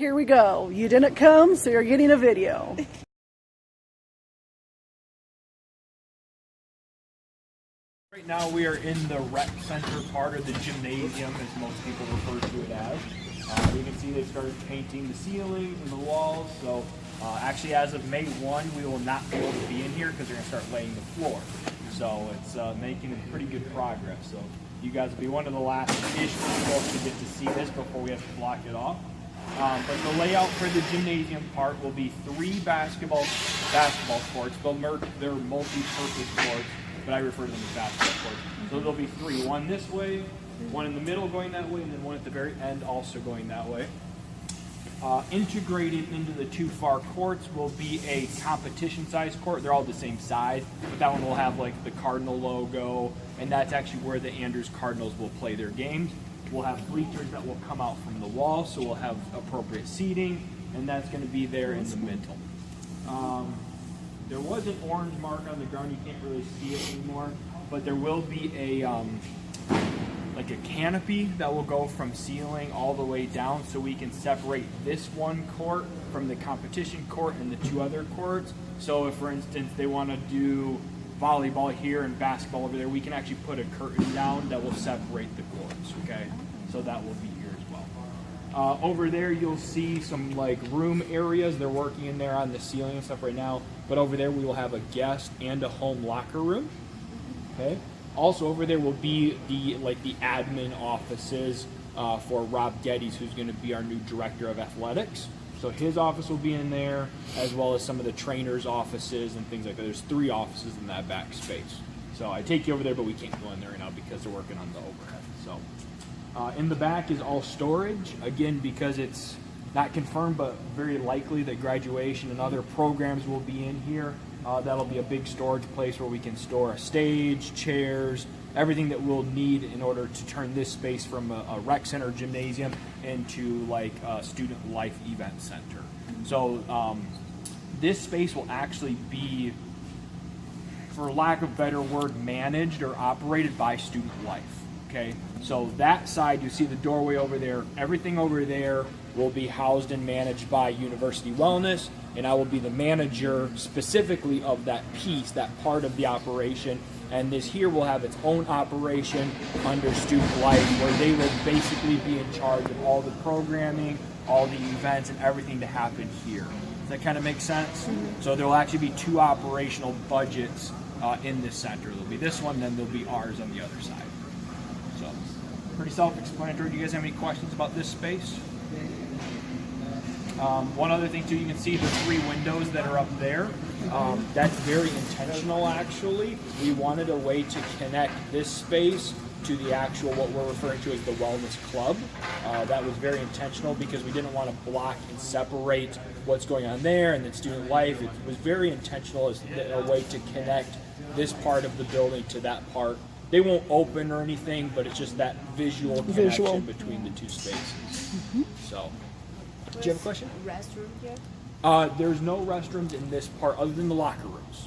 Here we go. You didn't come, so you're getting a video. Right now we are in the rec center part of the gymnasium, as most people refer to it as. You can see they've started painting the ceilings and the walls. So actually as of May 1, we will not be able to be in here because they're going to start laying the floor. So it's making pretty good progress. So you guys will be one of the last-ish people to get to see this before we have to block it off. But the layout for the gymnasium part will be 3 basketball courts. They're multi-purpose courts, but I refer to them as basketball courts. So there'll be 3, one this way, one in the middle going that way, and then one at the very end also going that way. Integrated into the 2 far courts will be a competition-sized court. They're all the same size, but that one will have like the Cardinal logo, and that's actually where the Andrews Cardinals will play their games. We'll have bleachers that will come out from the wall, so we'll have appropriate seating, and that's going to be there in the middle. There was an orange mark on the ground. You can't really see it anymore, but there will be a like a canopy that will go from ceiling all the way down, so we can separate this one court from the competition court and the 2 other courts. So if, for instance, they want to do volleyball here and basketball over there, we can actually put a curtain down that will separate the courts, okay? So that will be here as well. Over there you'll see some like room areas. They're working in there on the ceiling and stuff right now, but over there we will have a guest and a home locker room, okay? Also over there will be the admin offices for Rob Geddes, who's going to be our new director of athletics. So his office will be in there, as well as some of the trainers' offices and things like that. There's 3 offices in that back space. So I take you over there, but we can't go in there right now because they're working on the overhead. So in the back is all storage, again, because it's not confirmed, but very likely that graduation and other programs will be in here. That'll be a big storage place where we can store a stage, chairs, everything that we'll need in order to turn this space from a rec center gymnasium into like a student life event center. So this space will actually be, for lack of a better word, managed or operated by student life. Okay, so that side, you see the doorway over there, everything over there will be housed and managed by University Wellness, and I will be the manager specifically of that piece, that part of the operation. And this here will have its own operation under student life, where they will basically be in charge of all the programming, all the events, and everything to happen here. Does that kind of make sense? Mm-hmm. So there will actually be 2 operational budgets in this center. There'll be this one, then there'll be ours on the other side. So pretty self-explanatory. Do you guys have any questions about this space? One other thing too, you can see the 3 windows that are up there. That's very intentional, actually. We wanted a way to connect this space to the actual, what we're referring to as the wellness club. That was very intentional because we didn't want to block and separate what's going on there and then student life. It was very intentional as a way to connect this part of the building to that part. They won't open or anything, but it's just that visual connection between the 2 spaces. Mm-hmm. So. Do you have a question? Restroom here? There's no restrooms in this part other than the locker rooms.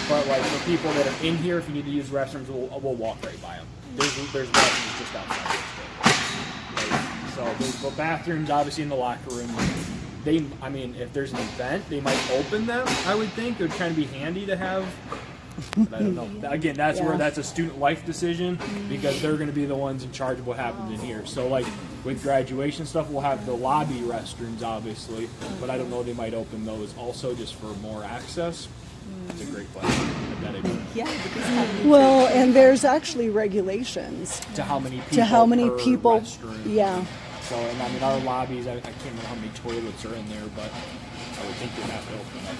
But like for people that are in here, if you need to use restrooms, we'll walk right by them. There's restrooms just outside this building. Right? So there's the bathrooms obviously in the locker room. I mean, if there's an event, they might open them. I would think it would kind of be handy to have. But I don't know. Again, that's where that's a student life decision, because they're going to be the ones in charge of what happens in here. So like with graduation stuff, we'll have the lobby restrooms, obviously, but I don't know, they might open those also just for more access. That's a great question. Yeah, because well, and there's actually regulations to how many people. Restroom. Yeah. So, and I mean, our lobbies, I can't remember how many toilets are in there, but I would think they'd have to open them.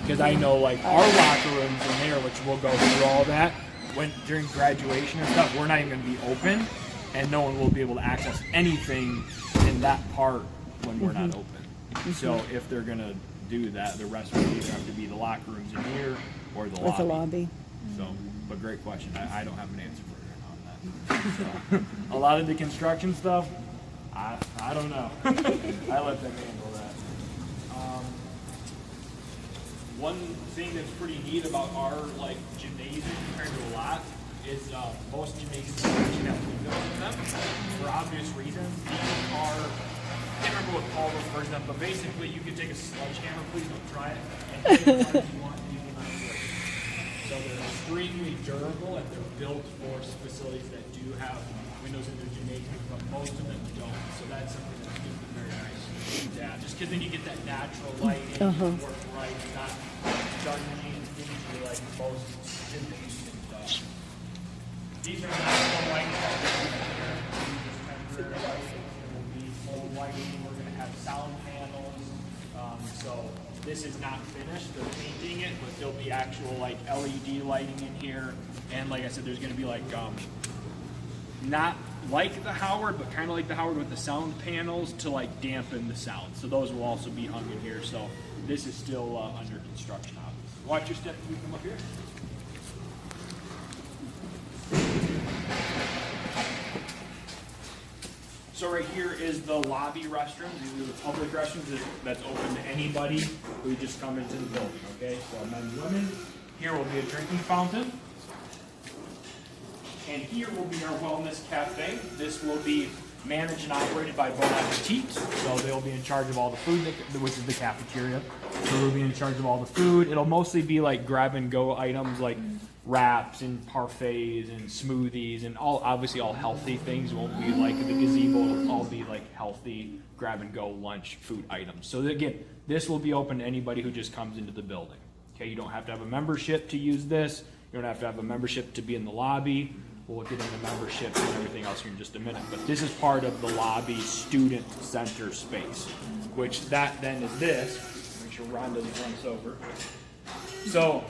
Because I know, like, our locker rooms in there, which we'll go through all that, during graduation and stuff, we're not even going to be open, and no one will be able to access anything in that part when we're not open. So if they're going to do that, the rest will either have to be the locker rooms in here or the lobby. The lobby. So, but great question. I don't have an answer for you on that. So, a lot of the construction stuff, I don't know. I let them handle that. One thing that's pretty neat about our gymnasium compared to a lot is most gymnasiums actually have windows in them for obvious reasons. These are careful with Paul refers to them, but basically you can take a sledgehammer, please don't try it, and hit it hard if you want, and you will not break it. So they're extremely durable, and they're built for facilities that do have windows in their gymnasium, but most of them don't. So that's something that gives them very nice. Yeah, just because then you get that natural light in, you can work right, not darkening into like most gymnasium stuff. These are natural lights that we're going to here. These are temporary lighting. It will be full lighting. We're going to have sound panels. So this is not finished. They're painting it, but there'll be actual like LED lighting in here. And like I said, there's going to be like not like the Howard, but kind of like the Howard with the sound panels to like dampen the sound. So those will also be hung in here. So this is still under construction. Obviously. Watch your step when you come up here. So right here is the lobby restrooms. These are the public restrooms that's open to anybody who just come into the building, okay? So men and women. Here will be a drinking fountain. And here will be our wellness cafe. This will be managed and operated by Bon Appetit. So they'll be in charge of all the food, which is the cafeteria. So we'll be in charge of all the food. It'll mostly be like grab and go items like wraps and parfaits and smoothies and all, obviously all healthy things. It won't be like the gazebo. It'll all be like healthy grab and go lunch food items. So again, this will be open to anybody who just comes into the building. Okay, you don't have to have a membership to use this. You don't have to have a membership to be in the lobby. We'll get into membership and everything else here in just a minute. But this is part of the lobby student center space, which that then is this. Make sure Ron doesn't run us over. So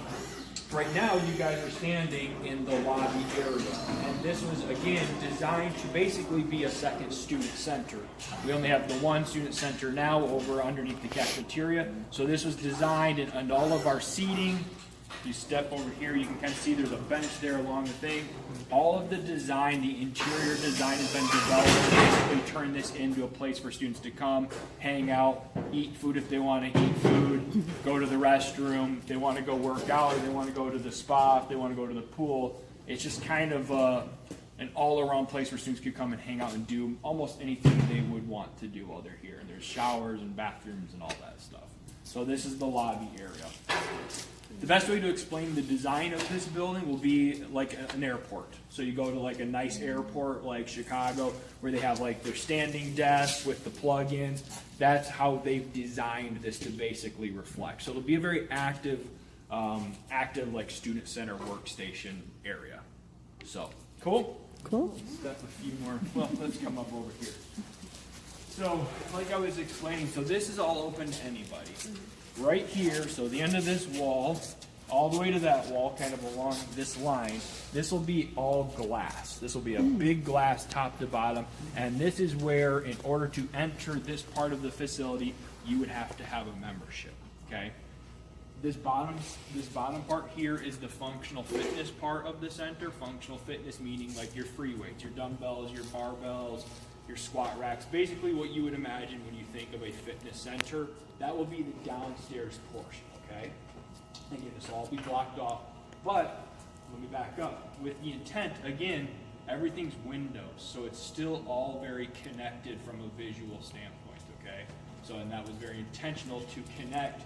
right now you guys are standing in the lobby area. And this was, again, designed to basically be a second student center. We only have the one student center now over underneath the cafeteria. So this was designed, and all of our seating, if you step over here, you can kind of see there's a bench there along the thing. All of the design, the interior design has been developed to basically turn this into a place for students to come, hang out, eat food if they want to eat food, go to the restroom, if they want to go work out, or they want to go to the spa, if they want to go to the pool. It's just kind of an all-around place where students could come and hang out and do almost anything they would want to do while they're here. And there's showers and bathrooms and all that stuff. So this is the lobby area. The best way to explain the design of this building will be like an airport. So you go to like a nice airport like Chicago where they have like their standing desks with the plug-ins. That's how they've designed this to basically reflect. So it'll be a very active like student center workstation area. So, cool? Cool. Step a few more. Well, let's come up over here. So, like I was explaining, so this is all open to anybody. Right here, so the end of this wall, all the way to that wall, kind of along this line, this will be all glass. This will be a big glass top to bottom, and this is where, in order to enter this part of the facility, you would have to have a membership, okay? This bottom part here is the functional fitness part of the center. Functional fitness meaning like your free weights, your dumbbells, your barbells, your squat racks, basically what you would imagine when you think of a fitness center. That will be the downstairs portion, okay? Again, this will all be blocked off, but let me back up. With the intent, again, everything's windows, so it's still all very connected from a visual standpoint, okay? So, and that was very intentional to connect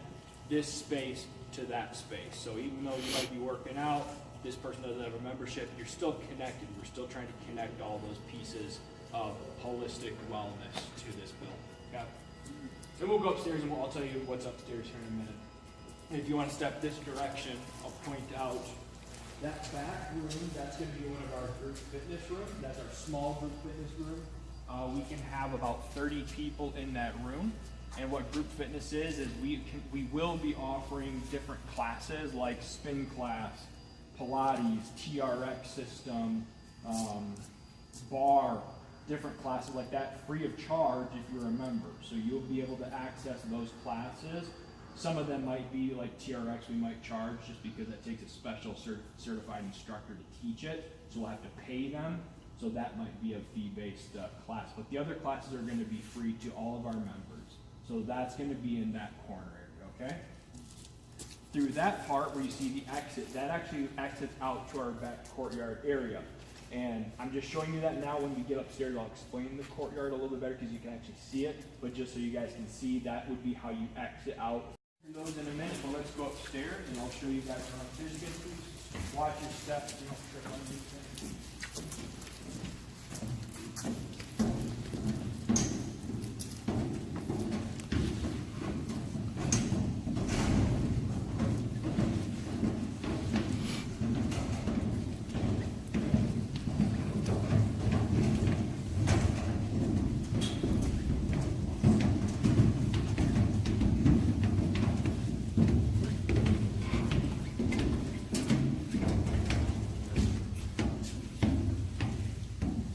this space to that space. So even though you might be working out, this person doesn't have a membership, you're still connected. We're still trying to connect all those pieces of holistic wellness to this building. Okay? So we'll go upstairs and I'll tell you what's upstairs here in a minute. And if you want to step this direction, I'll point out that back room. That's going to be one of our group fitness rooms. That's our small group fitness room. We can have about 30 people in that room. And what group fitness is we will be offering different classes like spin class, Pilates, TRX system, bar, different classes like that, free of charge if you're a member. So you'll be able to access those classes. Some of them might be like TRX, we might charge just because that takes a special certified instructor to teach it. So we'll have to pay them. So that might be a fee-based class. But the other classes are going to be free to all of our members. So that's going to be in that corner area, okay? Through that part where you see the exit, that actually exits out to our back courtyard area. And I'm just showing you that now. When we get upstairs, I'll explain the courtyard a little bit better because you can actually see it. But just so you guys can see, that would be how you exit out. Those in a minute, but let's go upstairs and I'll show you guys around upstairs again, please. Watch your steps, you don't trip on anything.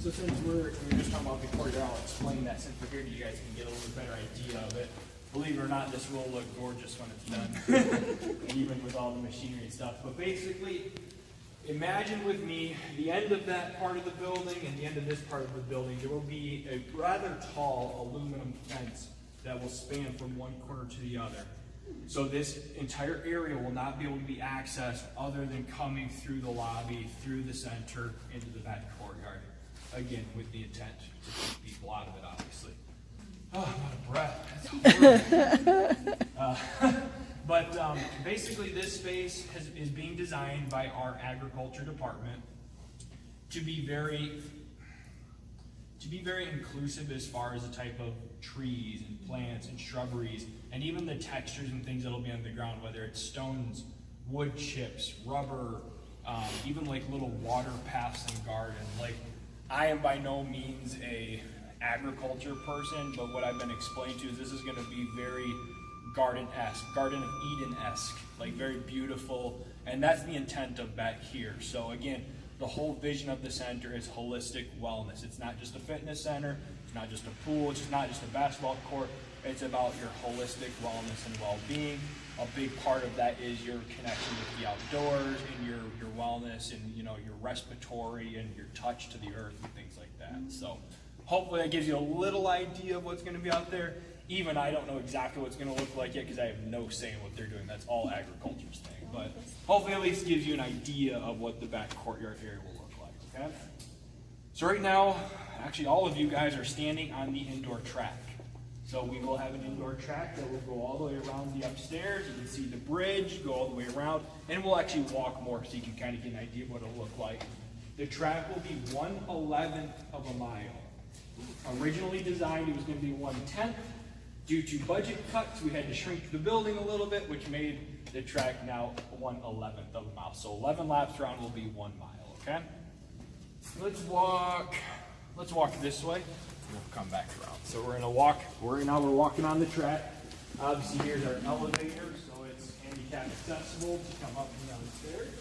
So since we're just talking about the courtyard, I'll explain that since we're here, you guys can get a little bit better idea of it. Believe it or not, this will look gorgeous when it's done, even with all the machinery and stuff. But basically, imagine with me the end of that part of the building and the end of this part of the building. There will be a rather tall aluminum fence that will span from one corner to the other. So this entire area will not be able to be accessed other than coming through the lobby, through the center, into the back courtyard. Again, with the intent to keep people out of it, obviously. Oh, I'm out of breath. But basically, this space is being designed by our agriculture department to be very inclusive as far as the type of trees and plants and shrubberies and even the textures and things that'll be on the ground, whether it's stones, wood chips, rubber, even like little water paths and garden. Like, I am by no means a agriculture person, but what I've been explained to is this is going to be very garden-esque, Garden of Eden-esque, like very beautiful, and that's the intent of back here. So again, the whole vision of the center is holistic wellness. It's not just a fitness center, it's not just a pool, it's not just a basketball court, it's about your holistic wellness and well-being. A big part of that is your connection with the outdoors and your wellness and your respiratory and your touch to the earth and things like that. So hopefully that gives you a little idea of what's going to be out there. Even I don't know exactly what it's going to look like yet because I have no say in what they're doing. That's all agriculture's thing. But hopefully at least gives you an idea of what the back courtyard area will look like. Okay? So right now, actually all of you guys are standing on the indoor track. So we will have an indoor track that will go all the way around the upstairs. You can see the bridge, go all the way around, and we'll actually walk more so you can kind of get an idea of what it'll look like. The track will be 1/11 of a mile. Originally designed, it was going to be 1/10. Due to budget cuts, we had to shrink the building a little bit, which made the track now 1/11 of a mile. So 11 laps around will be 1 mile, okay? Let's walk this way. We'll come back around. So we're gonna walk, we're walking on the track. Obviously here's our elevator, so it's handicap accessible to come up and down the stairs.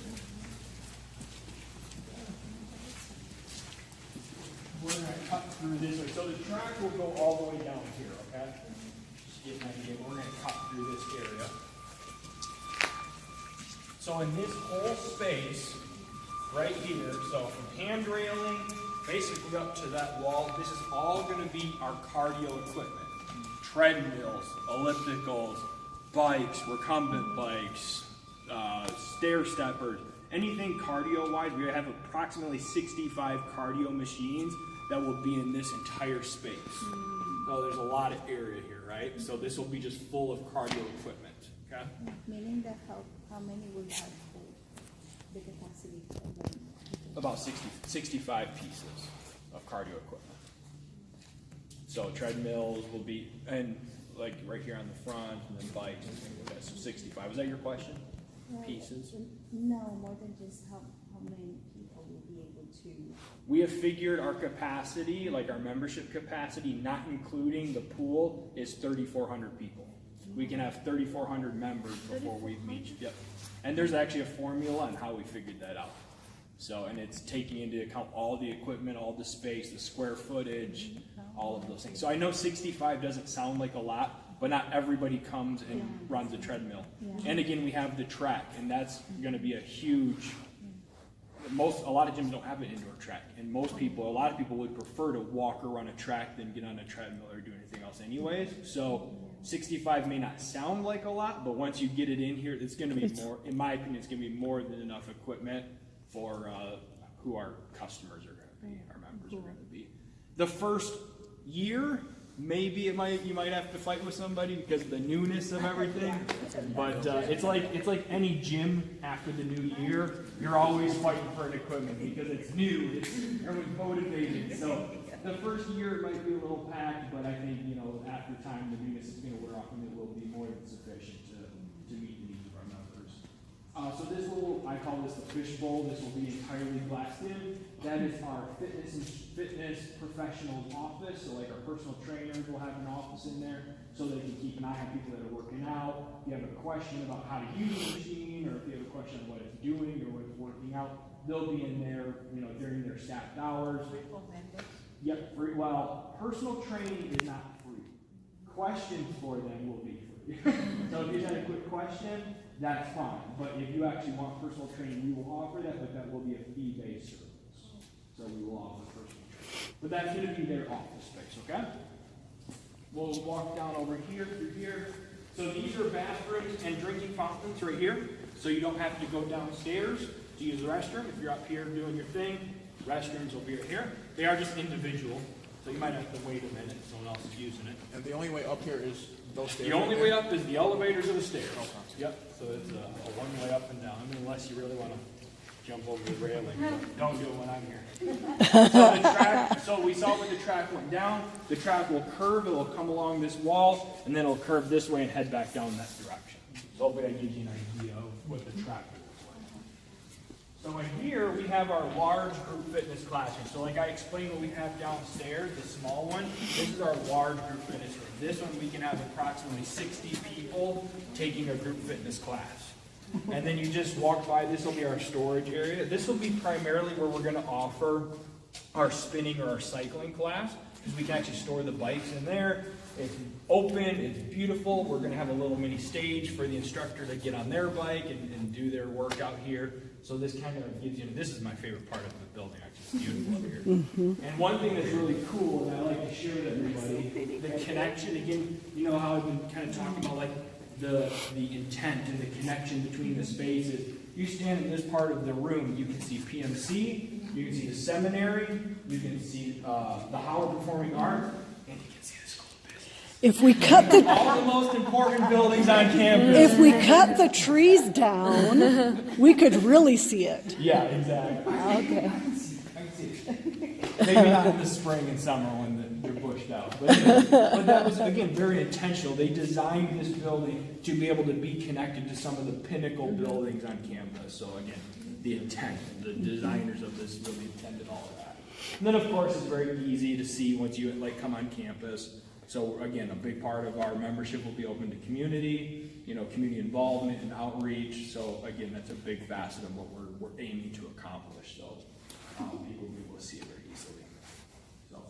We're gonna cut through this way. So the track will go all the way down here, okay? Just get an idea. We're gonna cut through this area. So in this whole space, right here, so from hand railing, basically up to that wall, this is all going to be our cardio equipment. Treadmills, ellipticals, bikes, recumbent bikes, stair steppers, anything cardio-wise. We have approximately 65 cardio machines that will be in this entire space. So there's a lot of area here, right? So this will be just full of cardio equipment, okay? Meaning that how many will that hold? The capacity for them? About 65 pieces of cardio equipment. So treadmills will be, and like right here on the front, and then bikes and things like that. So 65. Was that your question? Pieces? No, more than just how many people will be able to. We have figured our capacity, like our membership capacity, not including the pool, is 3,400 people. We can have 3,400 members before we meet. Yep. And there's actually a formula on how we figured that out. So, and it's taking into account all the equipment, all the space, the square footage, all of those things. So I know 65 doesn't sound like a lot, but not everybody comes and runs a treadmill. Yeah. And again, we have the track, and that's going to be a huge, a lot of gyms don't have an indoor track. And a lot of people would prefer to walk or run a track than get on a treadmill or do anything else anyways. So 65 may not sound like a lot, but once you get it in here, it's going to be more, in my opinion, it's going to be more than enough equipment for who our customers are going to be, our members are going to be. The first year, maybe you might have to fight with somebody because of the newness of everything, but it's like any gym after the new year. You're always fighting for an equipment because it's new. Everyone's motivated. So the first year it might be a little packed, but I think after time the newness is going to wear off and it will be more than sufficient to meet the needs of our members. So this I call this the fishbowl. This will be entirely glassed in. That is our fitness professionals office. So like our personal trainers will have an office in there so they can keep an eye on people that are working out. If you have a question about how to use the machine, or if you have a question on what it's doing or what it's working out, they'll be in there, during their staffed hours. Yep, free. Well, personal training is not free. Questions for them will be free. So if you have a quick question, that's fine. But if you actually want personal training, we will offer that, but that will be a fee-based service. So we will offer personal training. But that's going to be their office space, okay? We'll walk down over here, through here. So these are bathrooms and drinking fountains right here. So you don't have to go downstairs to use the restroom. If you're up here doing your thing, restrooms will be right here. They are just individual, so you might have to wait a minute if someone else is using it. And the only way up here is those stairs? The only way up is the elevators or the stairs. Yep, so it's a one-way up and down. I mean, unless you really want to jump over the railing. Don't do it when I'm here. So we saw when the track went down, the track will curve, it'll come along this wall, and then it'll curve this way and head back down that direction. So hopefully that gives you an idea of what the track looks like. So in here, we have our large group fitness classroom. So like I explained what we have downstairs, the small one, this is our large group fitness room. This one we can have approximately 60 people taking a group fitness class. And then you just walk by, this will be our storage area. This will be primarily where we're going to offer our spinning or our cycling class, because we can actually store the bikes in there. It's open, it's beautiful. We're going to have a little mini stage for the instructor to get on their bike and do their workout here. So this kind of gives you, this is my favorite part of the building, actually. It's beautiful here. And one thing that's really cool, and I like to share with everybody, the connection, again, you know how I've been kind of talking about like the intent and the connection between the spaces. You stand in this part of the room, you can see PMC, you can see the seminary, you can see the Howard Performing Arts, and you can see the School of Business. If we cut the All the most important buildings on campus. if we cut the trees down, we could really see it. Yeah, exactly. Okay. I can see it. Maybe not in the spring and summer when they're bushed out. But that was, again, very intentional. They designed this building to be able to be connected to some of the pinnacle buildings on campus. So again, the intent, the designers of this really intended all of that. And then of course it's very easy to see once you come on campus. So again, a big part of our membership will be open to community, community involvement and outreach. So again, that's a big facet of what we're aiming to accomplish. So people will be able to see it very easily. So,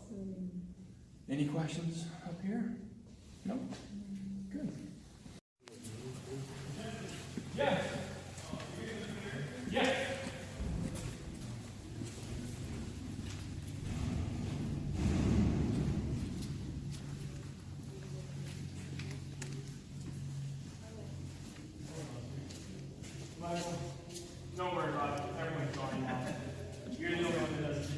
any questions up here? No? Good. Yeah. Yeah. Don't worry about it. Everyone's gone now. You're the only one that doesn't.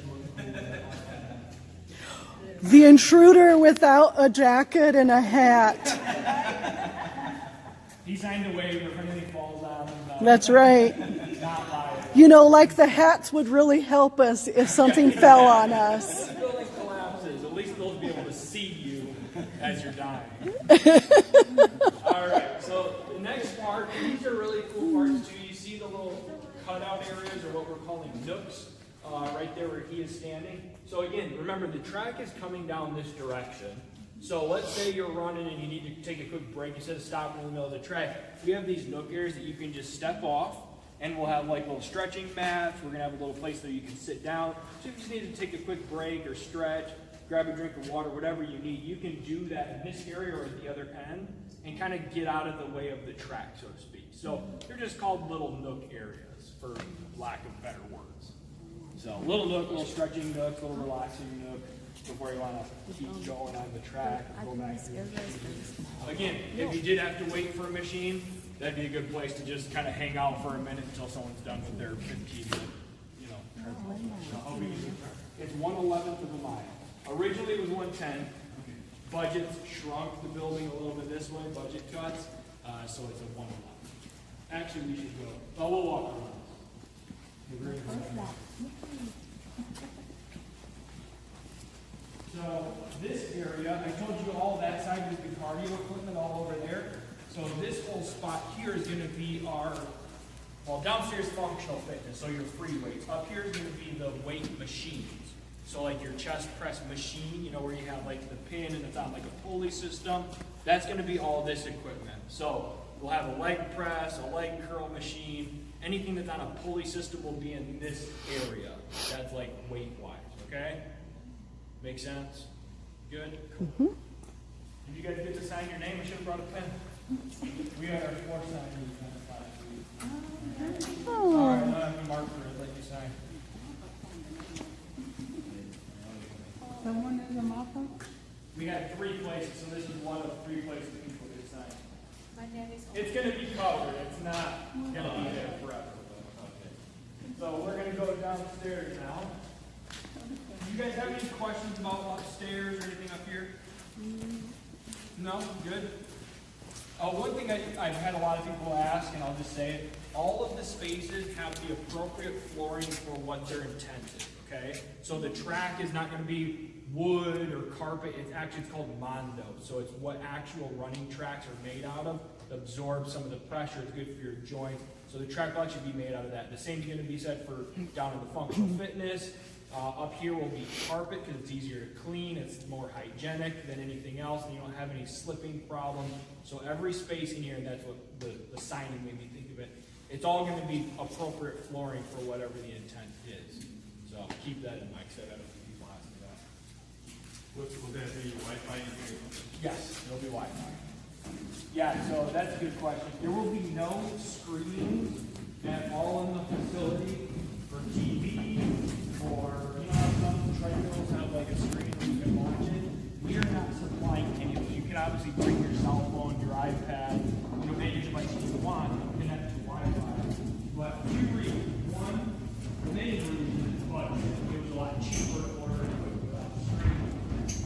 The intruder without a jacket and a hat. He signed a waiver if anything falls out. That's right. Not liable. Like the hats would really help us if something fell on us. If the building collapses, at least they'll be able to see you as you're dying. All right, so the next part, these are really cool parts too. You see the little cutout areas, or what we're calling nooks, right there where he is standing. So again, remember the track is coming down this direction. So let's say you're running and you need to take a quick break instead of stopping in the middle of the track. We have these nook areas that you can just step off, and we'll have like little stretching mats. We're gonna have a little place where you can sit down. So if you just need to take a quick break or stretch, grab a drink of water, whatever you need, you can do that in this area or at the other end and kind of get out of the way of the track, so to speak. So they're just called little nook areas, for lack of better words. So little nook, little stretching nook, little relaxing nook before you want to keep going on the track or go back. Again, if you did have to wait for a machine, that'd be a good place to just kind of hang out for a minute until someone's done with their 15-minute, It's 1/11 of a mile. Originally it was 110. Budgets shrunk the building a little bit this way, budget cuts, so it's a 1/11. Actually, we should go. Oh, we'll walk around. So this area, I told you all that side was the cardio equipment all over there. So this whole spot here is going to be our, well, downstairs functional fitness, so your free weights. Up here is going to be the weight machines. So like your chest press machine, you know, where you have like the pin and it's on like a pulley system. That's going to be all this equipment. So we'll have a leg press, a leg curl machine. Anything that's on a pulley system will be in this area. That's like weight-wise, okay? Make sense? Good? Cool. Did you guys get to sign your name? I should have brought a pen. We had our 4 signers last week. All right, I have a marker. I'd like you sign. Someone is a marker? We had 3 places, so this is one of 3 places people could sign. My name is. It's going to be covered. It's not going to be there forever. So we're going to go downstairs now. Do you guys have any questions about upstairs or anything up here? No? Good? One thing I've had a lot of people ask, and I'll just say it, all of the spaces have the appropriate flooring for what they're intended, okay? So the track is not going to be wood or carpet. It's called Mondo. So it's what actual running tracks are made out of. It absorbs some of the pressure. It's good for your joints. So the track will actually be made out of that. The same is going to be said for down in the functional fitness. Up here will be carpet because it's easier to clean. It's more hygienic than anything else, and you don't have any slipping problems. So every space in here, and that's what the signing made me think of it. It's all going to be appropriate flooring for whatever the intent is. So keep that in mind, because I've had a few people ask me that. Will there be Wi-Fi in here? Yes, there'll be Wi-Fi. Yeah, so that's a good question. There will be no screens at all in the facility for TV or, you know how some treadmills have like a screen where you can watch it? We are not supplying any of it. You can obviously bring your cell phone, your iPad, you know, any device you want, connect to Wi-Fi. But 2 reasons. One, the main reason is budget. It was a lot cheaper to order equipment without screens.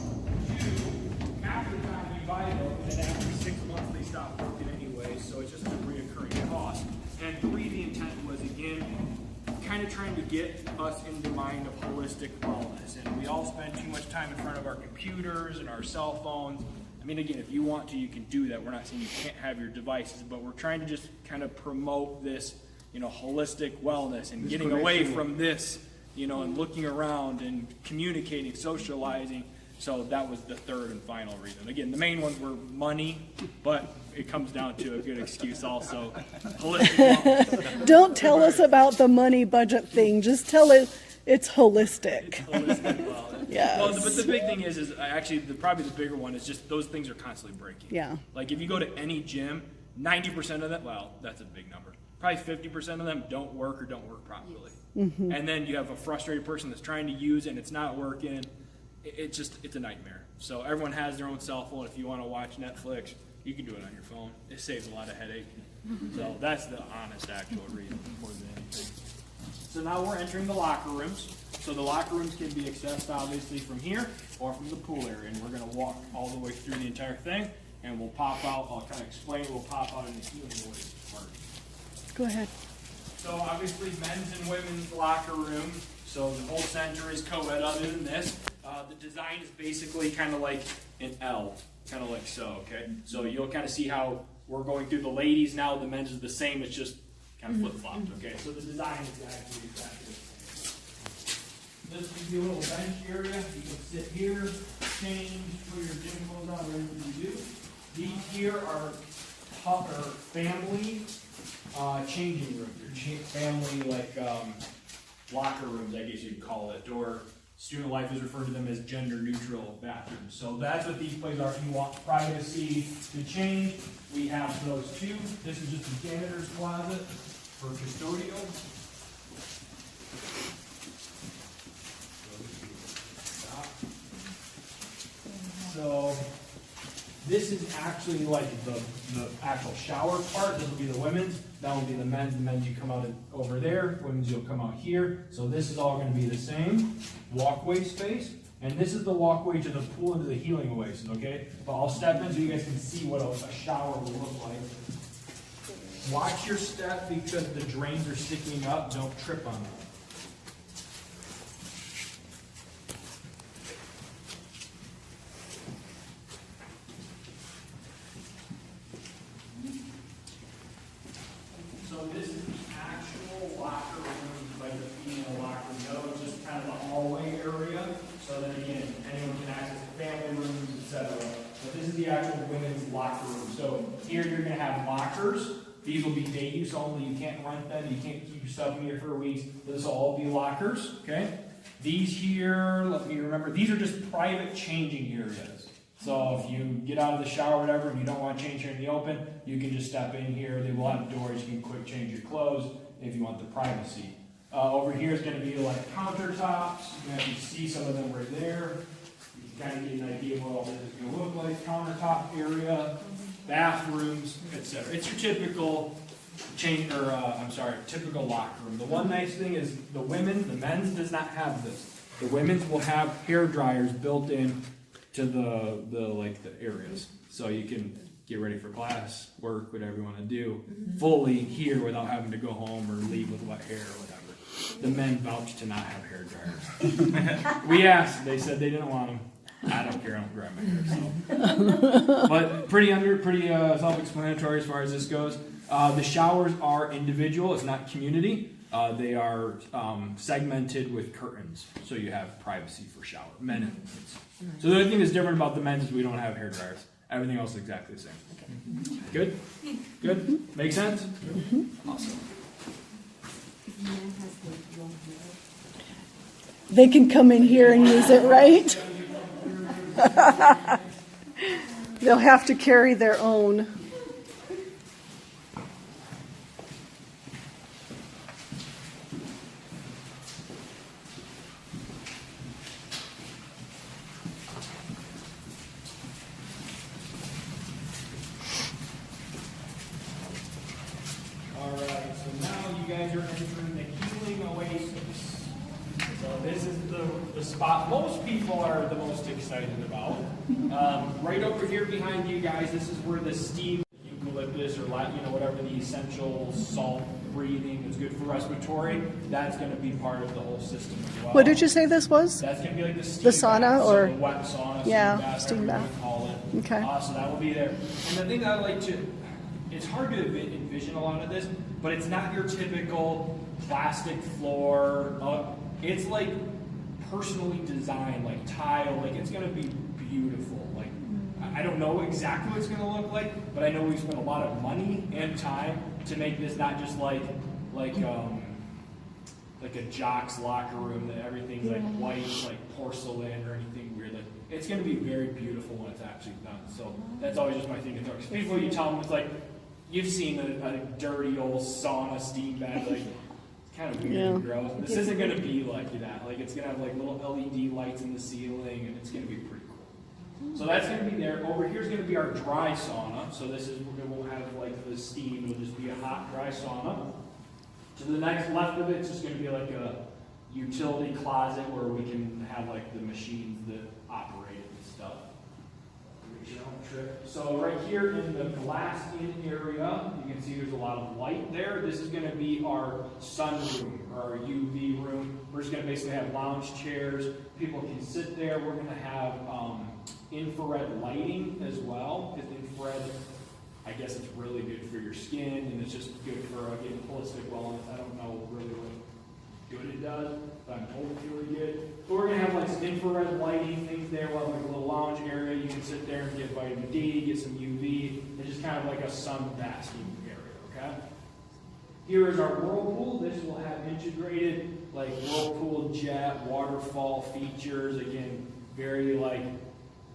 2, after the time you buy them, and after 6 months they stop working anyway, so it's just a reoccurring cost. And 3, the intent was, again, kind of trying to get us in the mind of holistic wellness. And we all spend too much time in front of our computers and our cell phones. I mean, again, if you want to, you can do that. We're not saying you can't have your devices, but we're trying to just kind of promote this, you know, holistic wellness and getting away from this, you know, and looking around and communicating, socializing. So that was the 3rd and final reason. Again, the main ones were money, but it comes down to a good excuse also. Holistic wellness. Don't tell us about the money budget thing. Just tell it it's holistic. Holistic wellness. Yes. Well, but the big thing is actually probably the bigger one is just those things are constantly breaking. Yeah. Like if you go to any gym, 90% of them, well, that's a big number. Probably 50% of them don't work or don't work properly. Mm-hmm. And then you have a frustrated person that's trying to use it and it's not working. It's a nightmare. So everyone has their own cell phone. If you want to watch Netflix, you can do it on your phone. It saves a lot of headache. So that's the honest, actual reason more than anything. So now we're entering the locker rooms. So the locker rooms can be accessed obviously from here or from the pool area. And we're going to walk all the way through the entire thing. And we'll pop out. I'll kind of explain. We'll pop out in the healing weights part. Go ahead. So obviously men's and women's locker room. So the whole center is co-ed other than this. The design is basically kind of like an L, kind of like so, okay? So you'll kind of see how we're going through the ladies now. The men's is the same. It's just kind of flip-flopped, okay? So the design is actually exactly the same. This would be a little bench area. You can sit here, change, put your gym clothes on, whatever you do. These here are family changing rooms, or family locker rooms, I guess you'd call it, or Student Life is referred to them as gender-neutral bathrooms. So that's what these places are. If you want privacy to change, we have those too. This is just a janitor's closet for custodial. So This is actually like the actual shower part. This will be the women's. That will be the men's. The men's you come out over there. Women's you'll come out here. So this is all going to be the same walkway space. And this is the walkway to the pool and to the healing oasis, okay? But I'll step in so you guys can see what a shower will look like. Watch your step because the drains are sticking up. Don't trip on them. So this is the actual locker room, like the female locker room. No, it's just kind of the hallway area. So then again, anyone can access the family rooms, etc. But this is the actual women's locker room. So here you're going to have lockers. These will be day use only. You can't rent them. You can't keep your stuff in here for weeks. This will all be lockers. Okay. These here, let me remember. These are just private changing areas. So if you get out of the shower or whatever and you don't want to change here in the open, you can just step in here. They will have doors. You can quick change your clothes if you want the privacy. Over here is going to be like countertops. You can see some of them right there. You can kind of get an idea of what all this is going to look like. Countertop area, bathrooms, etc. It's your typical typical locker room. The one nice thing is the men's does not have this. The women's will have hair dryers built in to the areas, so you can get ready for class, work, whatever you want to do, fully here without having to go home or leave with wet hair or whatever. The men vouch to not have hair dryers. We asked, they said they didn't want them. I don't care, I don't grab my hair. So, but pretty self-explanatory as far as this goes. The showers are individual; it's not community. They are segmented with curtains, so you have privacy for shower, men and women's. So the only thing that's different about the men's is we don't have hair dryers. Everything else is exactly the same. Good? Good? Make sense? Awesome. They can come in here and use it, right? They'll have to carry their own. Guys are entering the healing oasis. So this is the spot most people are the most excited about. Right over here behind you guys, this is where the steam, eucalyptus or whatever the essential salt breathing is good for respiratory, that's going to be part of the whole system as well. What did you say this was? That's going to be like the steam The sauna bath, or so the wet sauna, yeah, steam bath, call it. Okay. So that will be there. And the thing that I like to, it's hard to envision a lot of this, but it's not your typical plastic floor. It's like personally designed, like tile. Like it's going to be beautiful. Like I don't know exactly what it's going to look like, but I know we spent a lot of money and time to make this not just like a jock's locker room that everything's like white, like porcelain or anything weird. Like it's going to be very beautiful when it's actually done. So that's always just my thing. Because people, you tell them it's like. You've seen a dirty old sauna steam bath, like it's kind of weird and gross. This isn't going to be like that. Like it's going to have like little LED lights in the ceiling, and it's going to be pretty cool. So that's going to be there. Over here is going to be our dry sauna. So this is it won't have like the steam. It'll just be a hot dry sauna. To the next left of it, it's just going to be like a utility closet where we can have like the machines that operate it and stuff. So right here in the glass-in area, you can see there's a lot of light there. This is going to be our sun room, or our UV room. We're just going to basically have lounge chairs. People can sit there. We're going to have infrared lighting as well. Because infrared, I guess it's really good for your skin, and it's just good for, again, holistic wellness. I don't know really what good it does, but I'm told it's really good. But we're going to have like some infrared lighting things there. We'll have like a little lounge area. You can sit there and get vitamin D, get some UV. It's just kind of like a sun basking area, okay? Here is our whirlpool. This will have integrated like whirlpool jet, waterfall features. Again, very like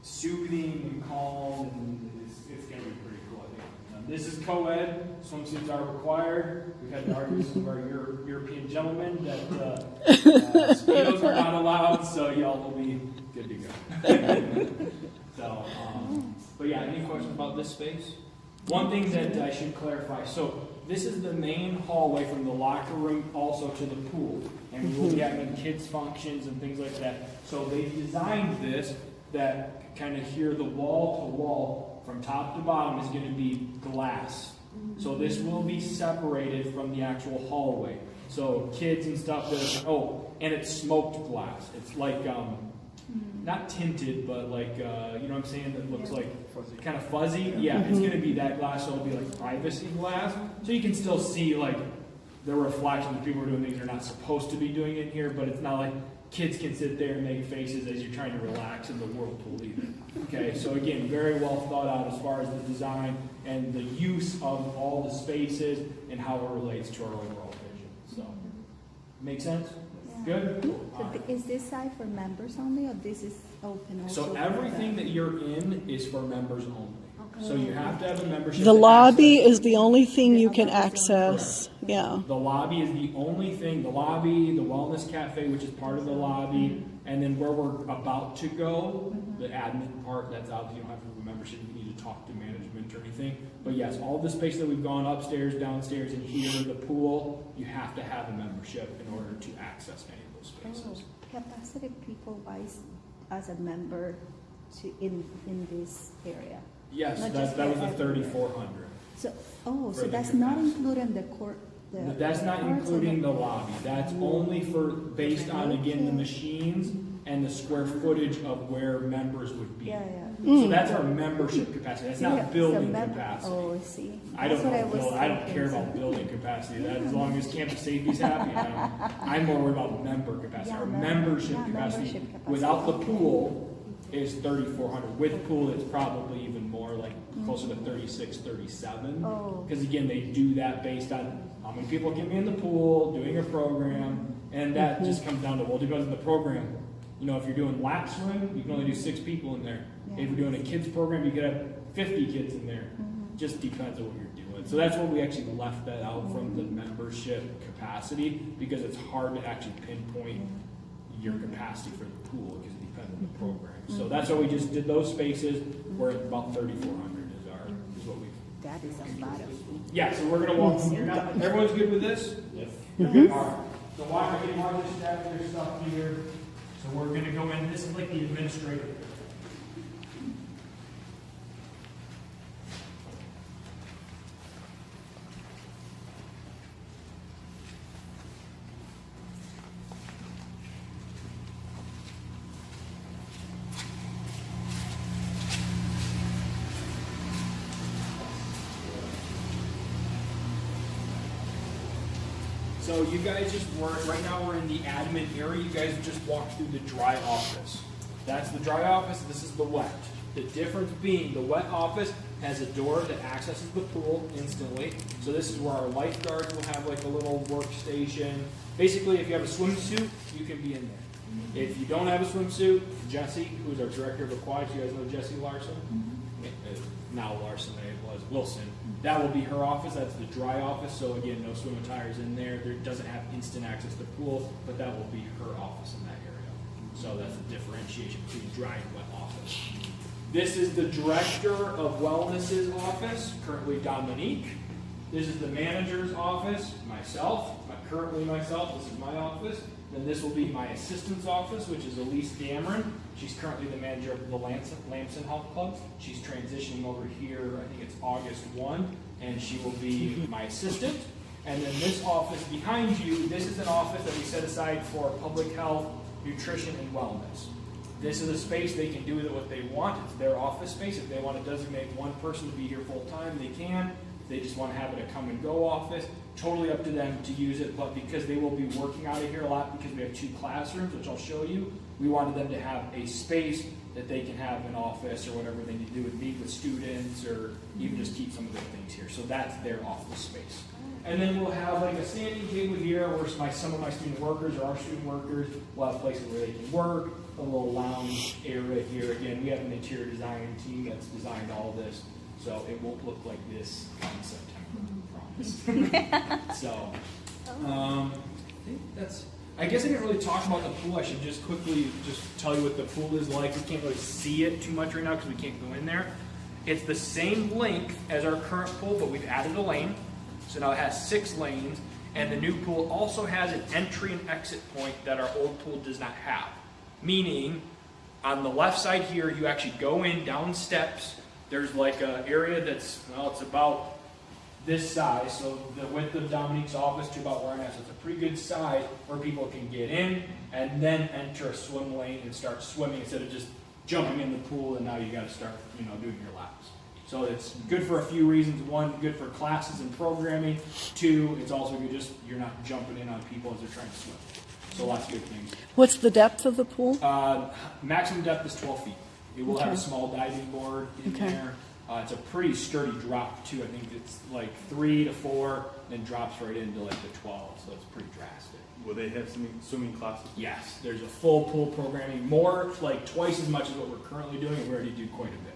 soothing and calm, and it's going to be pretty cool, I think. This is co-ed. Swimsuits are required. We've had to argue with some of our European gentlemen that Speedos are not allowed, so y'all will be good to go. So, but yeah, any questions about this space? One thing that I should clarify, so this is the main hallway from the locker room also to the pool. And we will be having kids' functions and things like that. So they designed this that kind of here, the wall to wall, from top to bottom, is going to be glass. So this will be separated from the actual hallway. So kids and stuff, and it's smoked glass. It's like, not tinted, but like, you know what I'm saying, that looks like kind of fuzzy. Yeah, it's going to be that glass, so it'll be like privacy glass. So you can still see like the reflection of people are doing things they're not supposed to be doing in here, but it's not like kids can sit there and make faces as you're trying to relax in the whirlpool either. Okay, so again, very well thought out as far as the design and the use of all the spaces and how it relates to our overall vision. So, make sense? Good? So is this side for members only, or this is open also? So everything that you're in is for members only. So you have to have a membership. The to lobby access. is the only thing you can access. Yeah. The lobby is the only thing, the lobby, the wellness cafe, which is part of the lobby, and then where we're about to go, the admin part, that's obviously you don't have to have a membership, you need to talk to management or anything. But yes, all the space that we've gone upstairs, downstairs, and here, the pool, you have to have a membership in order to access any of those spaces. Capacity people wise as a member in this area. Yes, Not that just was the everywhere. 3,400. So, For so the that's not capacity. including the court. That's not including the lobby. That's only for, based on, again, the machines and the square footage of where members would be. Yeah, yeah. So that's our membership capacity. That's not building capacity. Oh, I see. I don't That's what know, was I don't thinking, care so- about building capacity. That as long as campus safety's happy, I'm more worried about member capacity. Yeah, Our membership membership capacity capacity. without the pool is 3,400. With pool, it's probably even more, like closer to 36, 37. Oh. Because again, they do that based on how many people can be in the pool, doing a program, and that just comes down to, well, it depends on the program. You know, if you're doing lap swim, you can only do 6 people in there. Yeah. If you're doing a kids program, you could have 50 kids in there. Just depends on what you're doing. So that's what we actually left that out from the membership capacity, because it's hard to actually pinpoint your capacity for the pool because it depends on the program. So that's why we just did those spaces where about 3,400 is what we. That is a lot of. Yeah, so we're gonna walk from here now. Everyone's good with this? Yes. All right. So why we want to stack their stuff here? So we're gonna go in. This is like the administrative. So you guys just work, right now we're in the admin area, you guys just walked through the dry office. That's the dry office, this is the wet. The difference being the wet office has a door that accesses the pool instantly. So this is where our lifeguards will have like a little workstation. Basically, if you have a swimsuit, you can be in there. If you don't have a swimsuit, Jesse, who's our director of aquatics, you guys know Jesse Larson? Now Larson, it was Wilson. That will be her office. That's the dry office. So again, no swim attires in there. There doesn't have instant access to the pool, but that will be her office in that area. So that's the differentiation between dry and wet office. This is the director of wellness's office, currently Dominique. This is the manager's office, myself, currently myself. This is my office. Then this will be my assistant's office, which is Elise Dameron. She's currently the manager of the Lamson Health Club. She's transitioning over here, I think it's August 1, and she will be my assistant. And then this office behind you, this is an office that we set aside for public health, nutrition, and wellness. This is a space they can do with it what they want. It's their office space. If they want to designate one person to be here full time, they can. If they just want to have it a come and go office, totally up to them to use it. But because they will be working out of here a lot because we have 2 classrooms, which I'll show you, we wanted them to have a space that they can have an office or whatever they need to do and meet with students or even just keep some of their things here. So that's their office space. And then we'll have like a standing table here where some of my student workers or our student workers will have places where they can work, a little lounge area here. Again, we have an interior design team that's designed all this, so it won't look like this in September, I promise. So, I think that's, I guess I didn't really talk about the pool. I should just quickly just tell you what the pool is like. We can't really see it too much right now because we can't go in there. It's the same length as our current pool, but we've added a lane. So now it has 6 lanes, and the new pool also has an entry and exit point that our old pool does not have. Meaning, on the left side here, you actually go in down steps. There's like an area that's, well, it's about this size, so the width of Dominique's office to about where I'm at, so it's a pretty good size where people can get in and then enter a swim lane and start swimming instead of just jumping in the pool and now you got to start, doing your laps. So it's good for a few reasons. One, good for classes and programming. 2, it's also good just you're not jumping in on people as they're trying to swim. So lots of good things. What's the depth of the pool? Maximum depth is 12 feet. It will have a small diving board in there. It's a pretty sturdy drop too. I think it's like 3 to 4, then drops right into like the 12. So it's pretty drastic. Will they have swimming classes? Yes, there's a full pool programming, more like twice as much as what we're currently doing, and we already do quite a bit.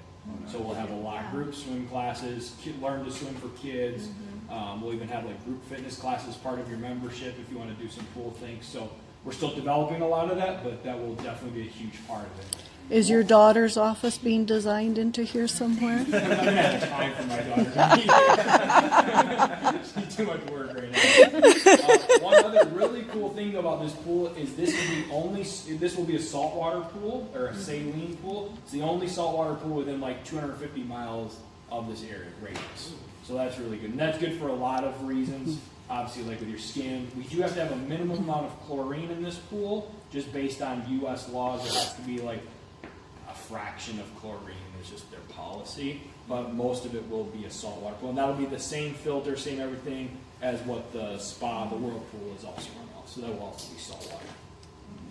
So we'll have a lot of group swim classes, learn to swim for kids. We'll even have like group fitness classes part of your membership if you want to do some pool things. So we're still developing a lot of that, but that will definitely be a huge part of it. Is your daughter's office being designed into here somewhere? I don't have time for my daughter. She's too much work right now. One other really cool thing about this pool is this will be a saltwater pool or a saline pool. It's the only saltwater pool within like 250 miles of this area radius. So that's really good, and that's good for a lot of reasons. Obviously, like with your skin, we do have to have a minimum amount of chlorine in this pool, just based on U.S. laws. It has to be like a fraction of chlorine. It's just their policy, but most of it will be a saltwater pool, and that'll be the same filter, same everything as what the spa, the whirlpool is also on. So that will also be saltwater.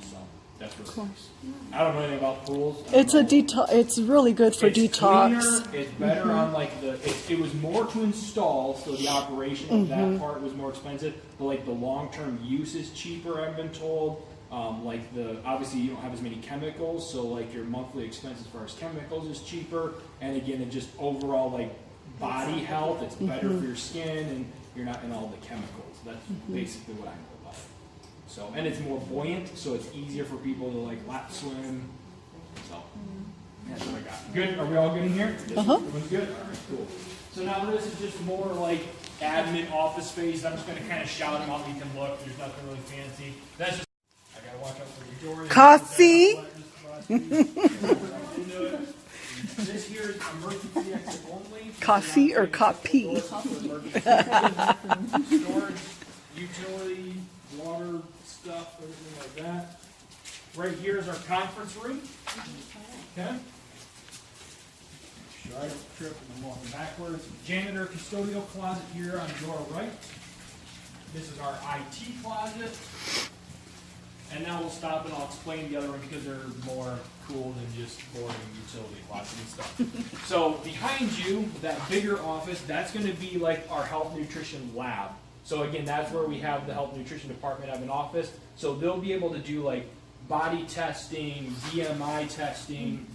So that's really nice. I don't know anything about pools. It's really good for It's detox. cleaner, it's better on like it was more to install, so the operation of that part was more expensive, but like the long-term use is cheaper, I've been told. Obviously you don't have as many chemicals, so like your monthly expense as far as chemicals is cheaper, and again, it just overall like body health, it's better for your skin, and you're not in all the chemicals. That's basically what I know about it. So, and it's more buoyant, so it's easier for people to like lap swim. So, that's what I got. Good? Are we all good in here? Everyone's good? All right, cool. So now this is just more like admin office space. I'm just going to kind of shout them out. You can look. There's nothing really fancy. That's just, I got to watch out for your door. Coffee? This here is emergency exit only. Coffee or copy? Storage, utility, water stuff, everything like that. Right here is our conference room. Okay. Sure, I don't trip and I'm walking backwards. Janitor custodial closet here on your right. This is our IT closet. And now we'll stop and I'll explain the other ones because they're more cool than just boring utility closet and stuff. So behind you, that bigger office, that's going to be like our health nutrition lab. So again, that's where we have the health nutrition department have an office. So they'll be able to do like body testing, BMI testing,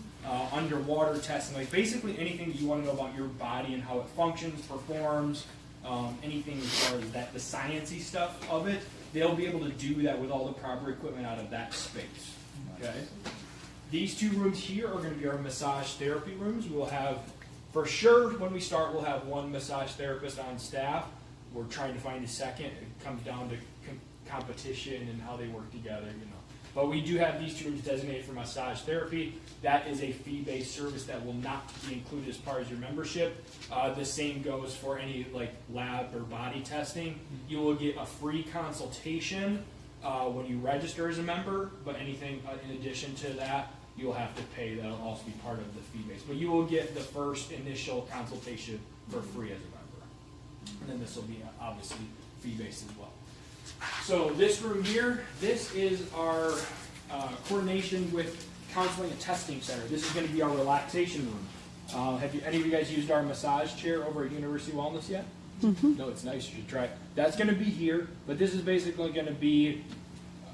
underwater testing, like basically anything that you want to know about your body and how it functions, performs, anything as far as that, the sciencey stuff of it. They'll be able to do that with all the proper equipment out of that space. Okay. These 2 rooms here are going to be our massage therapy rooms. We'll have, for sure, when we start, we'll have 1 massage therapist on staff. We're trying to find a second. It comes down to competition and how they work together, But we do have these 2 rooms designated for massage therapy. That is a fee-based service that will not be included as part of your membership. The same goes for any like lab or body testing. You will get a free consultation when you register as a member, but anything in addition to that, you'll have to pay. That'll also be part of the fee-based. But you will get the first initial consultation for free as a member. And then this will be obviously fee-based as well. So this room here, this is our coordination with Counseling and Testing Center. This is going to be our relaxation room. Have any of you guys used our massage chair over at University Wellness yet? No, it's nice. You should try it. That's going to be here, but this is basically going to be,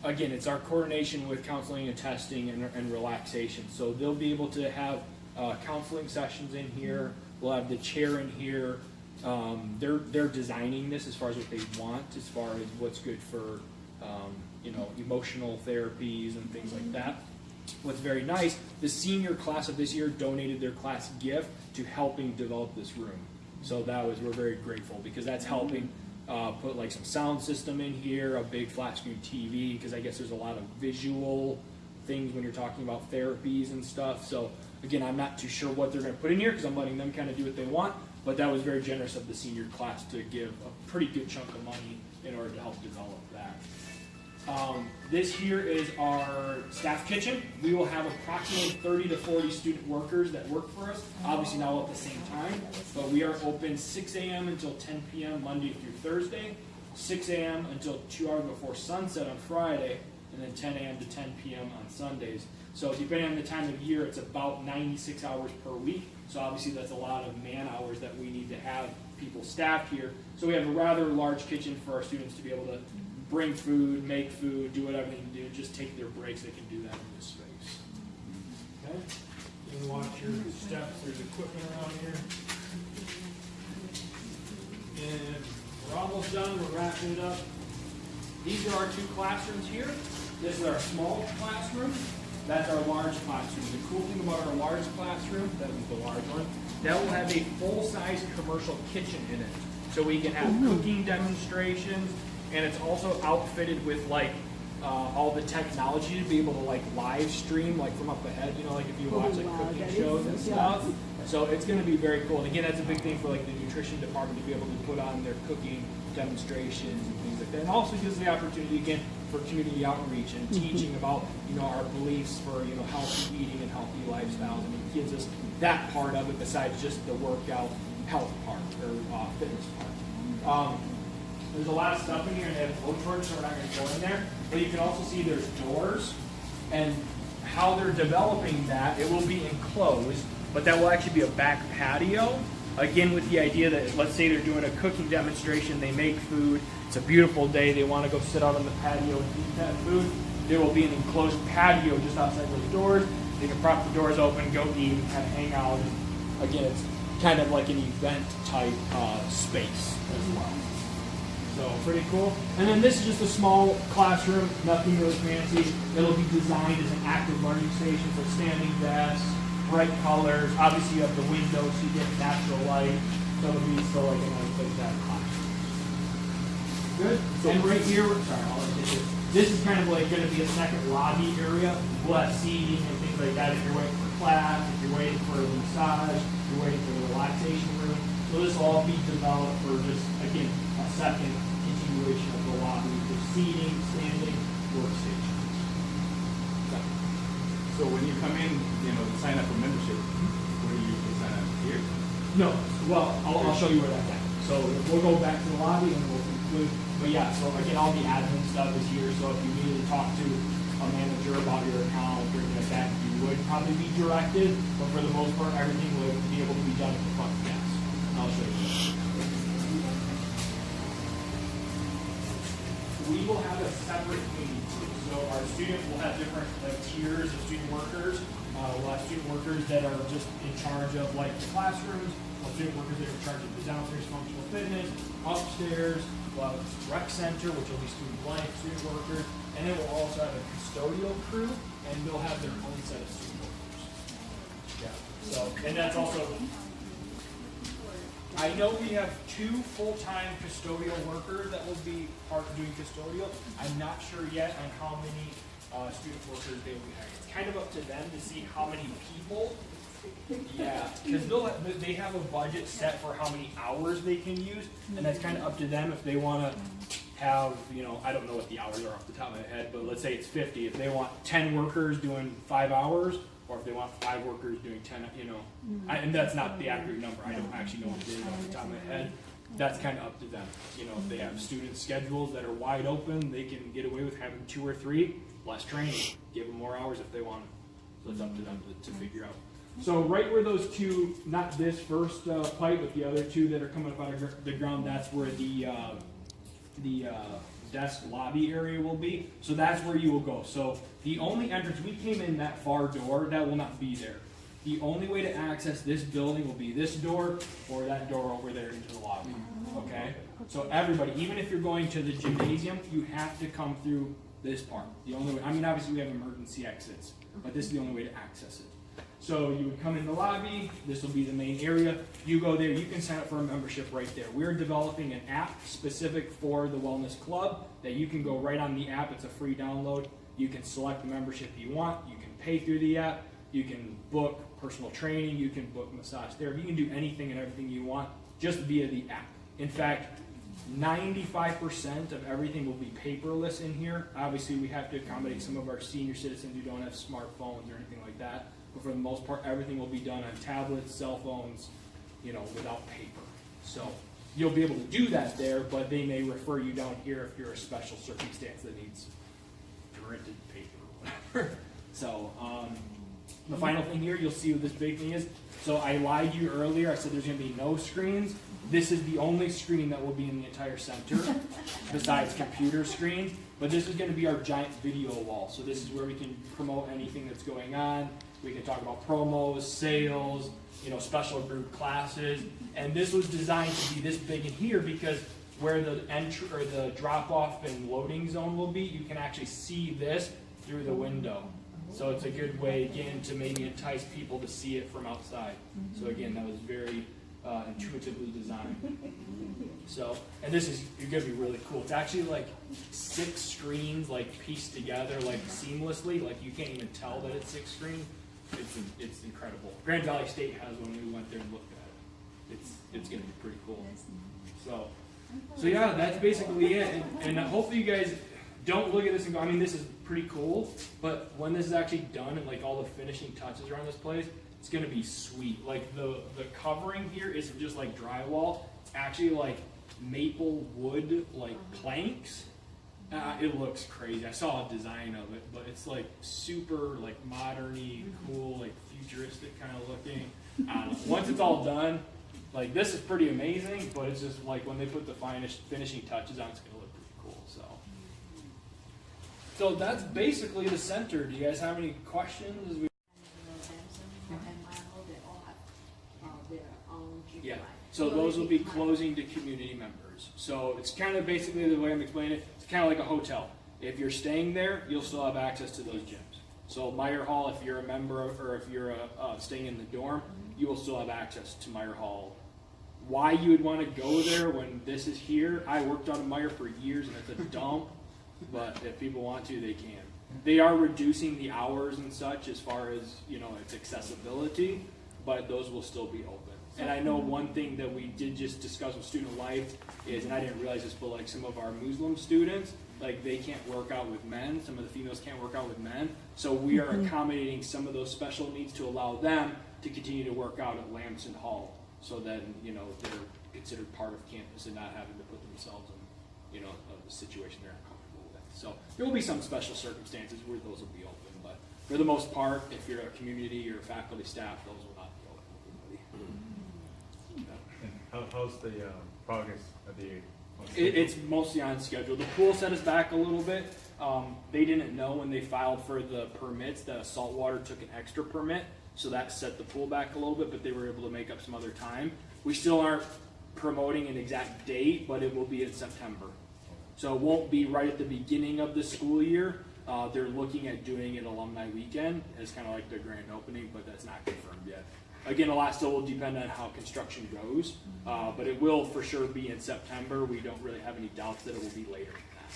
again, it's our coordination with counseling and testing and relaxation. So they'll be able to have counseling sessions in here. We'll have the chair in here. They're designing this as far as what they want, as far as what's good for emotional therapies and things like that. What's very nice, the senior class of this year donated their class gift to helping develop this room. So we're very grateful because that's helping put like some sound system in here, a big flat screen TV, because I guess there's a lot of visual things when you're talking about therapies and stuff. So again, I'm not too sure what they're going to put in here because I'm letting them kind of do what they want, but that was very generous of the senior class to give a pretty good chunk of money in order to help develop that. This here is our staff kitchen. We will have approximately 30 to 40 student workers that work for us, obviously not all at the same time, but we are open 6 a.m. until 10 p.m. Monday through Thursday, 6 a.m. until 2 hours before sunset on Friday, and then 10 a.m. to 10 p.m. on Sundays. So depending on the time of year, it's about 96 hours per week. So obviously that's a lot of man hours that we need to have people staffed here. So we have a rather large kitchen for our students to be able to bring food, make food, do whatever they can do, just take their breaks, they can do that in this space. Okay? You can watch your steps, there's equipment around here. And we're almost done, we're wrapping it up. These are our two classrooms here. This is our small classroom. That's our large classroom. The cool thing about our large classroom, that was the large one, that will have a full-size commercial kitchen in it. So we can have cooking demonstrations, and it's also outfitted with like all the technology to be able to like live stream like from up ahead, you know, like if you watch like cooking shows and stuff. So it's going to be very cool. And again, that's a big thing for like the nutrition department to be able to put on their cooking demonstrations and things like that. And also gives the opportunity again for community outreach and teaching about, you know, our beliefs for, you know, healthy eating and healthy lifestyles. I mean, it gives us that part of it besides just the workout health part or fitness part. There's a lot of stuff in here, and they have blowtorches, so we're not going to go in there. But you can also see there's doors, and how they're developing that, it will be enclosed, but that will actually be a back patio. Again, with the idea that, let's say they're doing a cooking demonstration, they make food, it's a beautiful day, they want to go sit out on the patio and eat that food. There will be an enclosed patio just outside those doors. They can prop the doors open, go eat, and kind of hang out. And again, it's kind of like an event type space as well. So pretty cool. And then this is just a small classroom, nothing really fancy. It'll be designed as an active learning station, so standing desks, bright colors. Obviously you have the windows so you get natural light. So it'll be still like a nice place to have classroom. Good. And right here, sorry, I'll let you. This is kind of like going to be a second lobby area. We'll have seating and things like that if you're waiting for class, if you're waiting for a massage, if you're waiting for the relaxation room. So this will all be developed for just, again, a second continuation of the lobby for seating, standing, workstations. So when you come in, you know, to sign up for membership, where do you usually sign up? Here? No, well, I'll show you where that's at. So we'll go back to the lobby and we'll conclude. But yeah, so again, all the admin stuff is here. So if you needed to talk to a manager about your account or anything like that, you would probably be directed. But for the most part, everything would be able to be done at the front desk. I'll show you. We will have a separate meeting too. So our students will have different tiers of student workers. We'll have student workers that are just in charge of like the classrooms. We'll have student workers that are in charge of the downstairs functional fitness, upstairs. We'll have a rec center, which will be student life, student workers. And then we'll also have a custodial crew, and they'll have their own set of student workers. Yeah. So, and that's also, I know we have 2 full-time custodial workers that will be part of doing custodial. I'm not sure yet on how many student workers they will be hiring. It's kind of up to them to see how many people. Yeah, because they have a budget set for how many hours they can use, and that's kind of up to them if they want to have, you know, I don't know what the hours are off the top of my head, but let's say it's 50. If they want 10 workers doing 5 hours, or if they want 5 workers doing 10, you know, and that's not the accurate number. I don't actually know what it is off the top of my head. That's kind of up to them. You know, if they have student schedules that are wide open, they can get away with having 2 or 3, less training, give them more hours if they want. So it's up to them to figure out. So right where those 2, not this first pipe, but the other 2 that are coming up out of the ground, that's where the desk lobby area will be. So that's where you will go. So the only entrance, we came in that far door, that will not be there. The only way to access this building will be this door or that door over there into the lobby. Okay? So everybody, even if you're going to the gymnasium, you have to come through this part. The only way, I mean, obviously we have emergency exits, but this is the only way to access it. So you would come in the lobby, this will be the main area. You go there, you can sign up for a membership right there. We're developing an app specific for the Wellness Club that you can go right on the app. It's a free download. You can select the membership you want. You can pay through the app. You can book personal training. You can book massage therapy. You can do anything and everything you want just via the app. In fact, 95% of everything will be paperless in here. Obviously, we have to accommodate some of our senior citizens who don't have smartphones or anything like that. But for the most part, everything will be done on tablets, cell phones, without paper. So you'll be able to do that there, but they may refer you down here if you're a special circumstance that needs printed paper or whatever. So the final thing here, you'll see what this big thing is. So I lied to you earlier. I said there's going to be no screens. This is the only screen that will be in the entire center besides computer screens. But this is going to be our giant video wall. So this is where we can promote anything that's going on. We can talk about promos, sales, special group classes. And this was designed to be this big in here because where the entry or the drop-off and loading zone will be, you can actually see this through the window. So it's a good way, again, to maybe entice people to see it from outside. So again, that was very intuitively designed. So, and this is going to be really cool. It's actually like 6 screens pieced together seamlessly. You can't even tell that it's 6 screens. It's incredible. Grand Valley State has one. We went there and looked at it. It's going to be pretty cool. So yeah, that's basically it. And hopefully you guys don't look at this and go, I mean, this is pretty cool, but when this is actually done and all the finishing touches around this place, it's going to be sweet. The covering here isn't just drywall. It's actually maple wood planks. It looks crazy. I saw a design of it, but it's super modern-y, cool, futuristic kind of looking. Once it's all done, this is pretty amazing, but it's just when they put the finishing touches on, it's going to look pretty cool. So that's basically the center. Do you guys have any questions? Yeah, so those will be closing to community members. So it's kind of basically the way I'm explaining it, it's kind of like a hotel. If you're staying there, you'll still have access to those gyms. So Meyer Hall, if you're a member or if you're staying in the dorm, you will still have access to Meyer Hall. Why you would want to go there when this is here, I worked on a Meyer for years and it's a dump, but if people want to, they can. They are reducing the hours and such as far as, its accessibility, but those will still be open. And I know one thing that we did just discuss with Student Life is, and I didn't realize this, but some of our Muslim students, they can't work out with men. Some of the females can't work out with men. So we are accommodating some of those special needs to allow them to continue to work out at Lamson Hall. So then, they're considered part of campus and not having to put themselves in, a situation they're uncomfortable with. So there will be some special circumstances where those will be open, but for the most part, if you're a community or faculty staff, those will not be open to everybody. And how's the progress of the? It's mostly on schedule. The pool set us back a little bit. They didn't know when they filed for the permits that saltwater took an extra permit, so that set the pool back a little bit, but they were able to make up some other time. We still aren't promoting an exact date, but it will be in September. So it won't be right at the beginning of the school year. They're looking at doing an alumni weekend as kind of the grand opening, but that's not confirmed yet. Again, a lot still will depend on how construction goes, but it will for sure be in September. We don't really have any doubts that it will be later than that.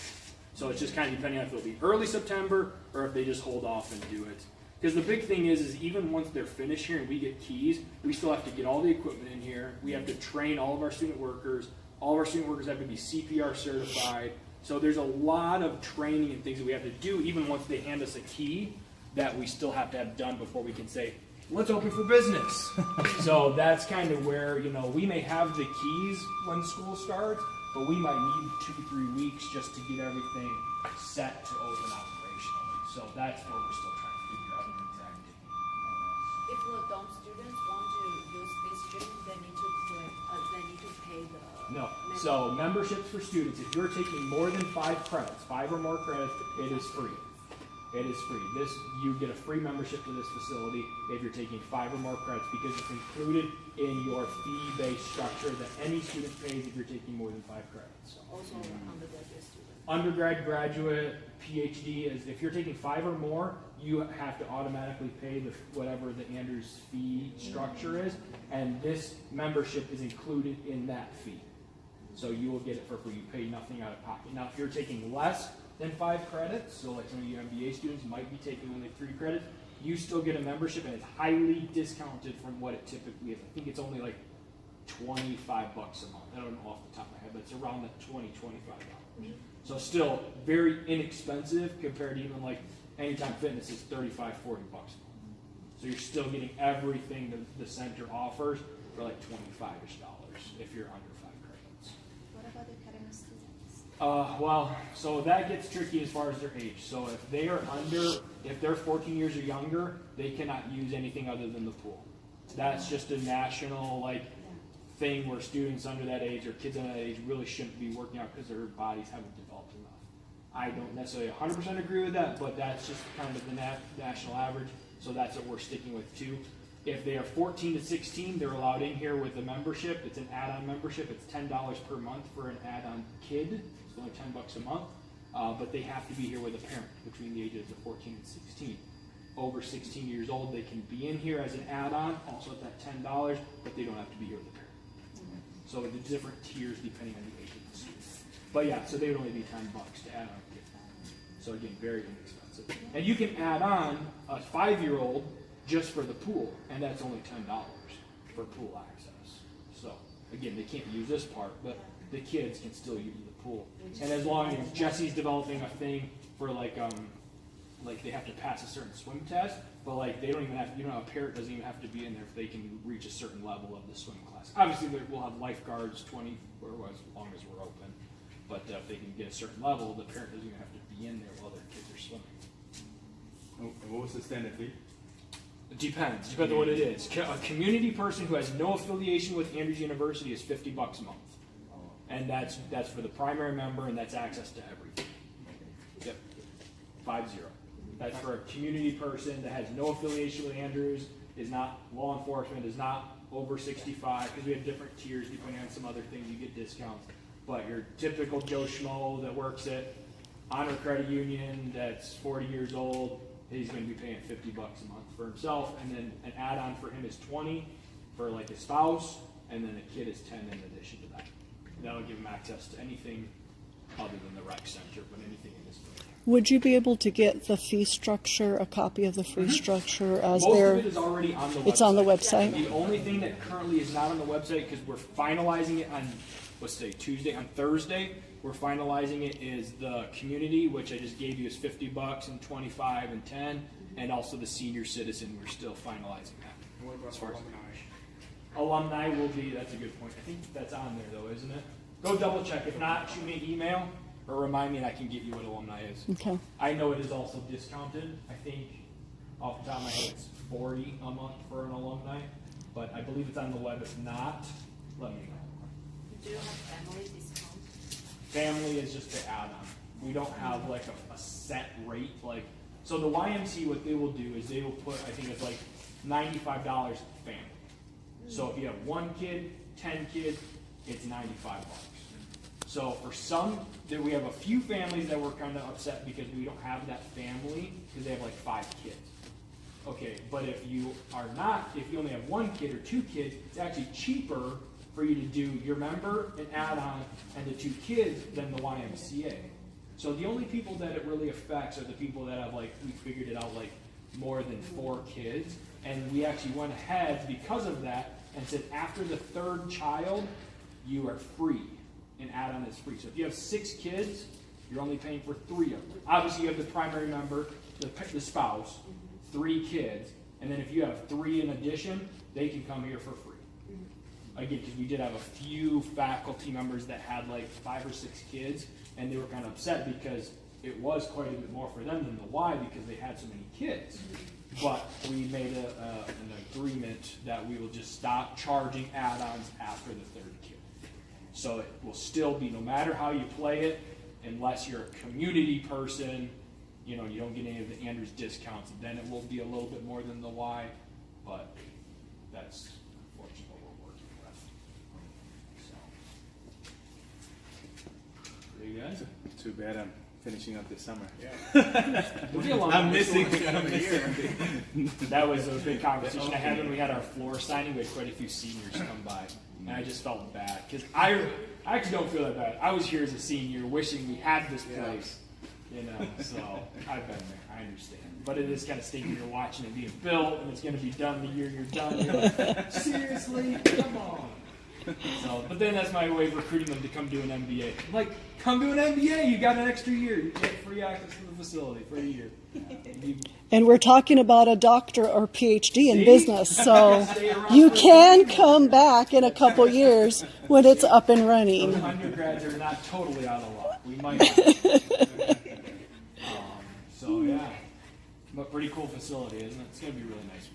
So it's just kind of depending on if it'll be early September or if they just hold off and do it. Because the big thing is even once they're finished here and we get keys, we still have to get all the equipment in here. We have to train all of our student workers. All of our student workers have to be CPR certified. So there's a lot of training and things that we have to do even once they hand us a key that we still have to have done before we can say, let's open for business. So that's kind of where, we may have the keys when school starts, but we might need 2-3 weeks just to get everything set to open operationally. So that's where we're still trying to figure out an exact date. If the dorm students want to use this gym, they need to pay the. No. So memberships for students, if you're taking more than 5 credits, 5 or more credits, it is free. It is free. You get a free membership to this facility if you're taking 5 or more credits because it's included in your fee-based structure that any student pays if you're taking more than 5 credits. Also undergraduate student. Undergrad, graduate, PhD is if you're taking 5 or more, you have to automatically pay whatever the Andrews fee structure is, and this membership is included in that fee. So you will get it for free. You pay nothing out of pocket. Now, if you're taking less than 5 credits, so like some of you MBA students might be taking only 3 credits, you still get a membership, and it's highly discounted from what it typically is. I think it's only like $25 a month. I don't know off the top of my head, but it's around that $25. So still very inexpensive compared to even like Anytime Fitness is $35, $40 a month. So you're still getting everything that the center offers for like $25-ish if you're under 5 credits. What about the academic students? Well, so that gets tricky as far as their age. So if they're 14 years or younger, they cannot use anything other than the pool. That's just a national thing where students under that age or kids under that age really shouldn't be working out because their bodies haven't developed enough. I don't necessarily 100% agree with that, but that's just kind of the national average. So that's what we're sticking with too. If they are 14 to 16, they're allowed in here with a membership. It's an add-on membership. It's $10 per month for an add-on kid. It's only $10 a month. But they have to be here with a parent between the ages of 14 and 16. Over 16 years old, they can be in here as an add-on, also at that $10, but they don't have to be here with a parent. So the different tiers depending on the age of the student. But yeah, so they would only be $10 to add on a kid. So again, very inexpensive. And you can add on a 5-year-old just for the pool, and that's only $10 for pool access. So again, they can't use this part, but the kids can still use the pool. And as long as Jesse's developing a thing for like they have to pass a certain swim test, but like they don't even have, a parent doesn't even have to be in there if they can reach a certain level of the swim class. Obviously, we'll have lifeguards 20 or as long as we're open, but if they can get a certain level, the parent doesn't even have to be in there while their kids are swimming. And what was the standard fee? It depends on what it is. A community person who has no affiliation with Andrews University is $50 a month, and that's for the primary member, and that's access to everything. Yep, 50. That's for a community person that has no affiliation with Andrews, is not law enforcement, is not over 65, because we have different tiers depending on some other things. You get discounts, but your typical Joe Schmo that works at Honor Credit Union that's 40 years old, he's going to be paying $50 a month for himself, and then an add-on for him is $20 for like a spouse, and then a kid is $10 in addition to that. That'll give him access to anything other than the rec center, but anything in this building. Would you be able to get the fee structure, a copy of the fee structure as Most their? of it is already on the website. It's on the website? The only thing that currently is not on the website, because we're finalizing it on, let's say Tuesday, on Thursday, we're finalizing it is the community, which I just gave you is $50 and $25 and $10, and also the senior citizen, we're still finalizing that. What about As far as alumni? alumni will be, that's a good point. I think that's on there though, isn't it? Go double check. If not, shoot me an email or remind me and I can get you what alumni is. Okay. I know it is also discounted. I think off the top of my head it's $40 a month for an alumni, but I believe it's on the web. If not, let me know. Do you have family discount? Family is just the add-on. We don't have like a set rate. So the YMC, what they will do is they will put, I think it's like $95 family. So if you have 1 kid, 10 kids, it's $95. So for some, we have a few families that were kind of upset because we don't have that family because they have like 5 kids. Okay, but if you only have 1 kid or 2 kids, it's actually cheaper for you to do your member, an add-on, and the 2 kids than the YMCA. So the only people that it really affects are the people that have we figured it out more than 4 kids. And we actually went ahead because of that and said after the 3rd child, you are free. An add-on is free. So if you have 6 kids, you're only paying for 3 of them. Obviously, you have the primary member, the spouse, 3 kids, and then if you have 3 in addition, they can come here for free. Again, because we did have a few faculty members that had 5 or 6 kids, and they were kind of upset because it was quite a bit more for them than the Y because they had so many kids. But we made an agreement that we will just stop charging add-ons after the 3rd kid. So it will still be, no matter how you play it, unless you're a community person, you know, you don't get any of the Andrews discounts, then it will be a little bit more than the Y, but that's unfortunately what we're working with. So. Pretty good. Too bad I'm finishing up this summer. We'll be along I'm with missing. this one. I'm missing. That was a big conversation I had when we had our floor signing. We had quite a few seniors come by, and I just felt bad because I actually don't feel that bad. I was here as a senior, wishing we had this place, you know. So I've been there. I understand, but it is kind of stinky. You're watching it being built, and it's going to be done the year you're done. You're like, seriously, come on. So, but then that's my way of recruiting them to come do an MBA. I'm like, come do an MBA. You got an extra year. You get free access to the facility for a year. And we're talking about a doctor or PhD in See? business, so Stay around you for a can few come back in a couple years when it's up and Those running. undergrads are not totally out of luck. We might. So yeah, but pretty cool facility, isn't it? It's gonna be really nice.